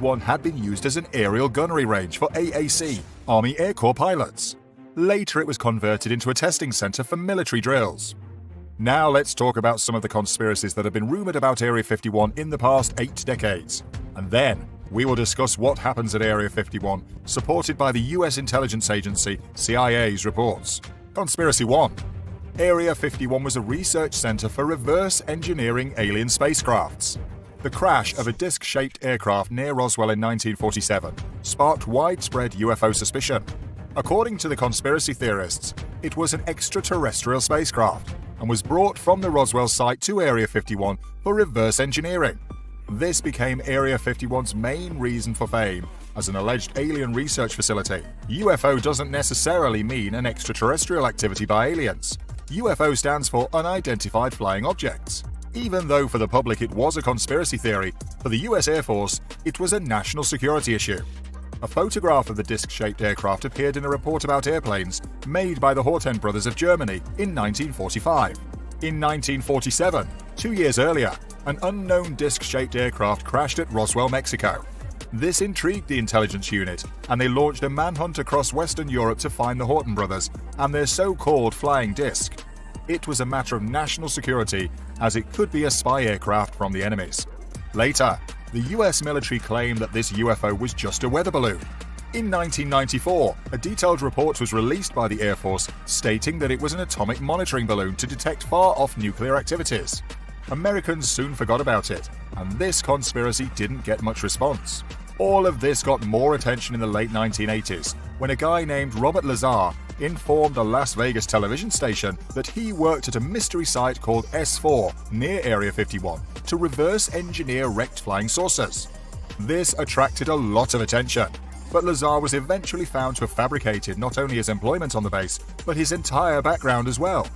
51 had been used as an aerial gunnery range for AAC, Army Air Corps pilots. Later it was converted into a testing center for military drills. Now let's talk about some of the conspiracies that have been rumored about Area 51 in the past 8 decades. And then we will discuss what happens at Area 51, supported by the US intelligence agency CIA's reports. Conspiracy 1. Area 51 was a research center for reverse engineering alien spacecrafts. The crash of a disc-shaped aircraft near Roswell in 1947 sparked widespread UFO suspicion. According to the conspiracy theorists, it was an extraterrestrial spacecraft and was brought from the Roswell site to Area 51 for reverse engineering. This became Area 51's main reason for fame as an alleged alien research facility. UFO doesn't necessarily mean an extraterrestrial activity by aliens. UFO stands for Unidentified Flying Objects. Even though for the public it was a conspiracy theory, for the US Air Force, it was a national security issue. A photograph of the disc-shaped aircraft appeared in a report about airplanes made by the Horten brothers of Germany in 1945. In 1947, 2 years earlier, an unknown disc-shaped aircraft crashed at Roswell, Mexico. This intrigued the intelligence unit, and they launched a manhunt across Western Europe to find the Horten brothers and their so-called flying disc. It was a matter of national security, as it could be a spy aircraft from the enemies. Later, the US military claimed that this UFO was just a weather balloon. In 1994, a detailed report was released by the Air Force stating that it was an atomic monitoring balloon to detect far-off nuclear activities. Americans soon forgot about it, and this conspiracy didn't get much response. All of this got more attention in the late 1980s, when a guy named Robert Lazar informed a Las Vegas television station that he worked at a mystery site called S4 near Area 51 to reverse engineer wrecked flying saucers. This attracted a lot of attention, but Lazar was eventually found to have fabricated not only his employment on the base, but his entire background as well.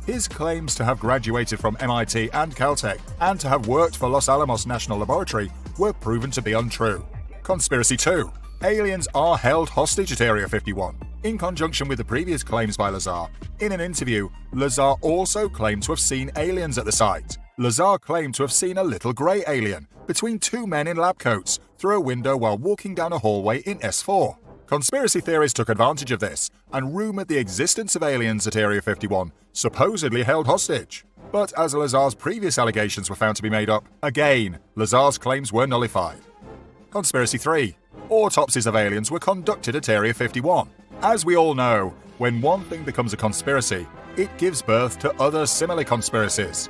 His claims to have graduated from MIT and Caltech and to have worked for Los Alamos National Laboratory were proven to be untrue. Conspiracy 2. Aliens are held hostage at Area 51. In conjunction with the previous claims by Lazar, in an interview, Lazar also claimed to have seen aliens at the site. Lazar claimed to have seen a little grey alien between 2 men in lab coats through a window while walking down a hallway in S4. Conspiracy theorists took advantage of this and rumored the existence of aliens at Area 51, supposedly held hostage. But as Lazar's previous allegations were found to be made up, again, Lazar's claims were nullified. Conspiracy 3. Autopsies of aliens were conducted at Area 51. As we all know, when one thing becomes a conspiracy, it gives birth to other similar conspiracies.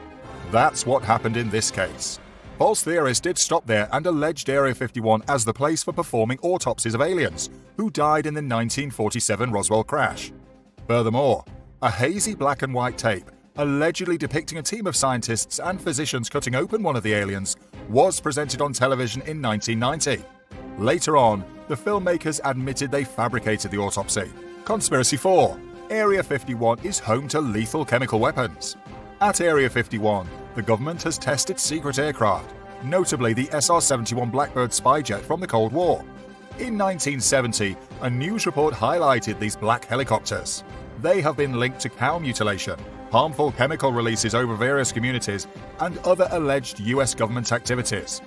That's what happened in this case. False theorists did stop there and alleged Area 51 as the place for performing autopsies of aliens who died in the 1947 Roswell crash. Furthermore, a hazy black and white tape, allegedly depicting a team of scientists and physicians cutting open one of the aliens, was presented on television in 1990. Later on, the filmmakers admitted they fabricated the autopsy. Conspiracy 4. Area 51 is home to lethal chemical weapons. At Area 51, the government has tested secret aircraft, notably the SR-71 Blackbird spy jet from the Cold War. In 1970, a news report highlighted these black helicopters. They have been linked to cow mutilation, harmful chemical releases over various communities, and other alleged US government activities.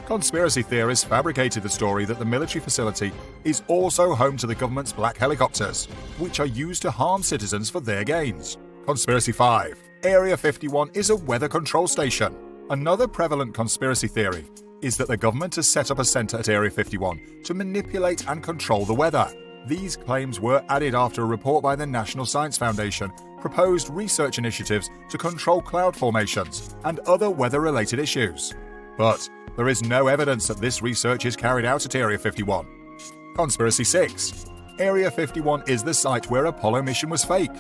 Conspiracy theorists fabricated the story that the military facility is also home to the government's black helicopters, which are used to harm citizens for their gains. Conspiracy 5. Area 51 is a weather control station. Another prevalent conspiracy theory is that the government has set up a center at Area 51 to manipulate and control the weather. These claims were added after a report by the National Science Foundation proposed research initiatives to control cloud formations and other weather-related issues. But there is no evidence that this research is carried out at Area 51. Conspiracy 6. Area 51 is the site where Apollo mission was fake.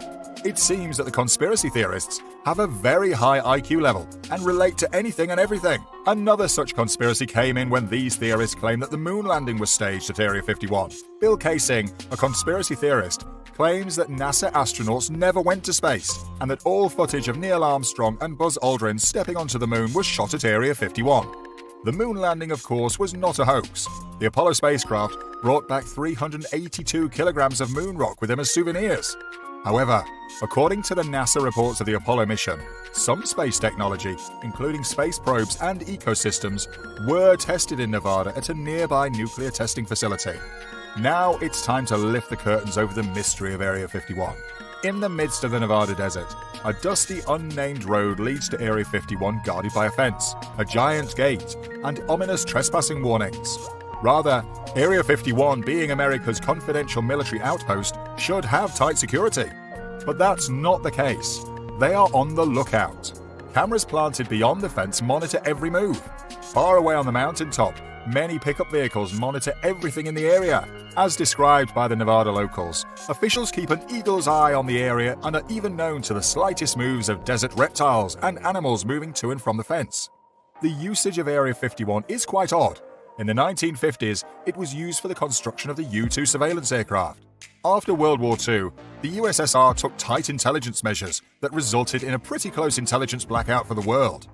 It seems that the conspiracy theorists have a very high IQ level and relate to anything and everything. Another such conspiracy came in when these theorists claimed that the moon landing was staged at Area 51. Bill Kaysing, a conspiracy theorist, claims that NASA astronauts never went to space and that all footage of Neil Armstrong and Buzz Aldrin stepping onto the moon was shot at Area 51. The moon landing, of course, was not a hoax. The Apollo spacecraft brought back 382 kilograms of moon rock with them as souvenirs. However, according to the NASA reports of the Apollo mission, some space technology, including space probes and ecosystems, were tested in Nevada at a nearby nuclear testing facility. Now it's time to lift the curtains over the mystery of Area 51. In the midst of the Nevada desert, a dusty, unnamed road leads to Area 51 guarded by a fence, a giant gate, and ominous trespassing warnings. Rather, Area 51, being America's confidential military outpost, should have tight security. But that's not the case. They are on the lookout. Cameras planted beyond the fence monitor every move. Far away on the mountaintop, many pickup vehicles monitor everything in the area. As described by the Nevada locals, officials keep an eagle's eye on the area and are even known to the slightest moves of desert reptiles and animals moving to and from the fence. The usage of Area 51 is quite odd. In the 1950s, it was used for the construction of the U-2 surveillance aircraft. After World War II, the USSR took tight intelligence measures that resulted in a pretty close intelligence blackout for the world.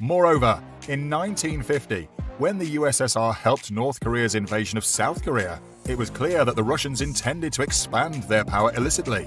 Moreover, in 1950, when the USSR helped North Korea's invasion of South Korea, it was clear that the Russians intended to expand their power illicitly.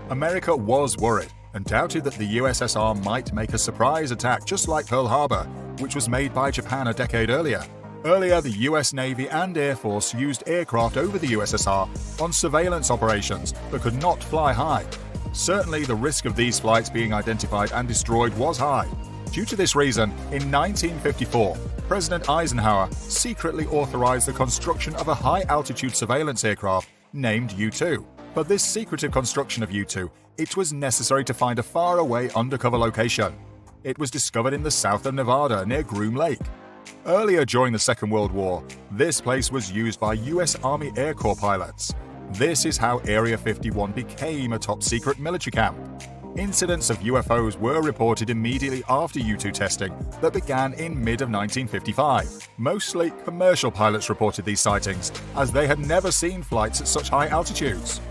America was worried and doubted that the USSR might make a surprise attack just like Pearl Harbor, which was made by Japan a decade earlier. Earlier, the US Navy and Air Force used aircraft over the USSR on surveillance operations but could not fly high. Certainly, the risk of these flights being identified and destroyed was high. Due to this reason, in 1954, President Eisenhower secretly authorized the construction of a high-altitude surveillance aircraft named U-2. For this secretive construction of U-2, it was necessary to find a faraway undercover location. It was discovered in the south of Nevada near Groom Lake. Earlier during the Second World War, this place was used by U.S. Army Air Corps pilots. This is how Area 51 became a top-secret military camp. Incidents of UFOs were reported immediately after U-2 testing that began in mid-1955. Mostly commercial pilots reported these sightings, as they had never seen flights at such high altitudes.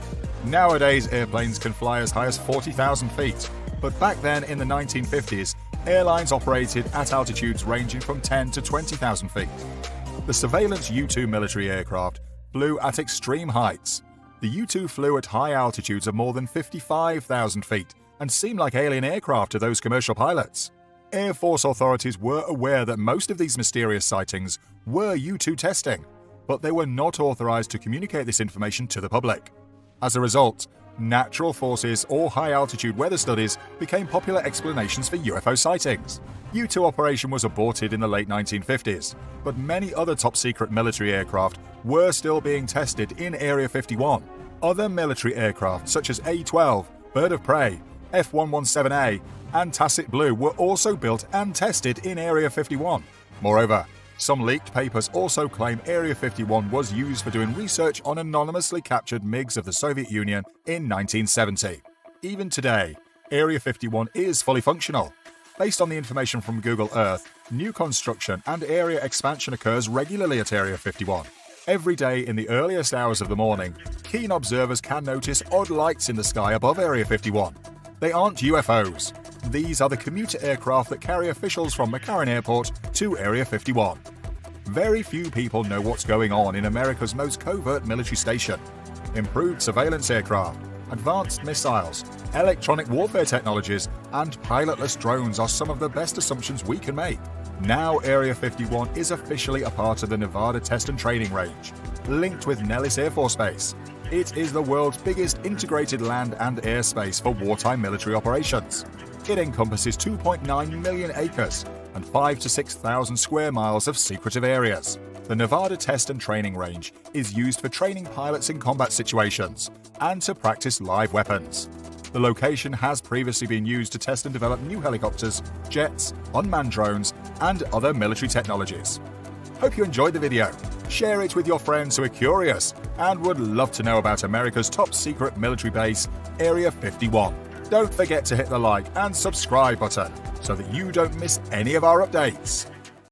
Nowadays, airplanes can fly as high as 40,000 feet, but back then in the 1950s, airlines operated at altitudes ranging from 10 to 20,000 feet. The surveillance U-2 military aircraft flew at extreme heights. The U-2 flew at high altitudes of more than 55,000 feet and seemed like alien aircraft to those commercial pilots. Air Force authorities were aware that most of these mysterious sightings were U-2 testing, but they were not authorized to communicate this information to the public. As a result, natural forces or high-altitude weather studies became popular explanations for UFO sightings. U-2 operation was aborted in the late 1950s, but many other top-secret military aircraft were still being tested in Area 51. Other military aircraft such as A-12, Bird of Prey, F-117A, and Tacit Blue were also built and tested in Area 51. Moreover, some leaked papers also claim Area 51 was used for doing research on anonymously captured MiGs of the Soviet Union in 1970. Even today, Area 51 is fully functional. Based on the information from Google Earth, new construction and area expansion occurs regularly at Area 51. Every day in the earliest hours of the morning, keen observers can notice odd lights in the sky above Area 51. They aren't UFOs. These are the commuter aircraft that carry officials from McCarran Airport to Area 51. Very few people know what's going on in America's most covert military station. Improved surveillance aircraft, advanced missiles, electronic warfare technologies, and pilotless drones are some of the best assumptions we can make. Now Area 51 is officially a part of the Nevada Test and Training Range, linked with Nellis Air Force Base. It is the world's biggest integrated land and airspace for wartime military operations. It encompasses 2.9 million acres and 5,000 to 6,000 square miles of secretive areas. The Nevada Test and Training Range is used for training pilots in combat situations and to practice live weapons. The location has previously been used to test and develop new helicopters, jets, unmanned drones, and other military technologies. Hope you enjoyed the video. Share it with your friends who are curious and would love to know about America's top secret military base, Area 51. Don't forget to hit the like and subscribe button so that you don't miss any of our updates.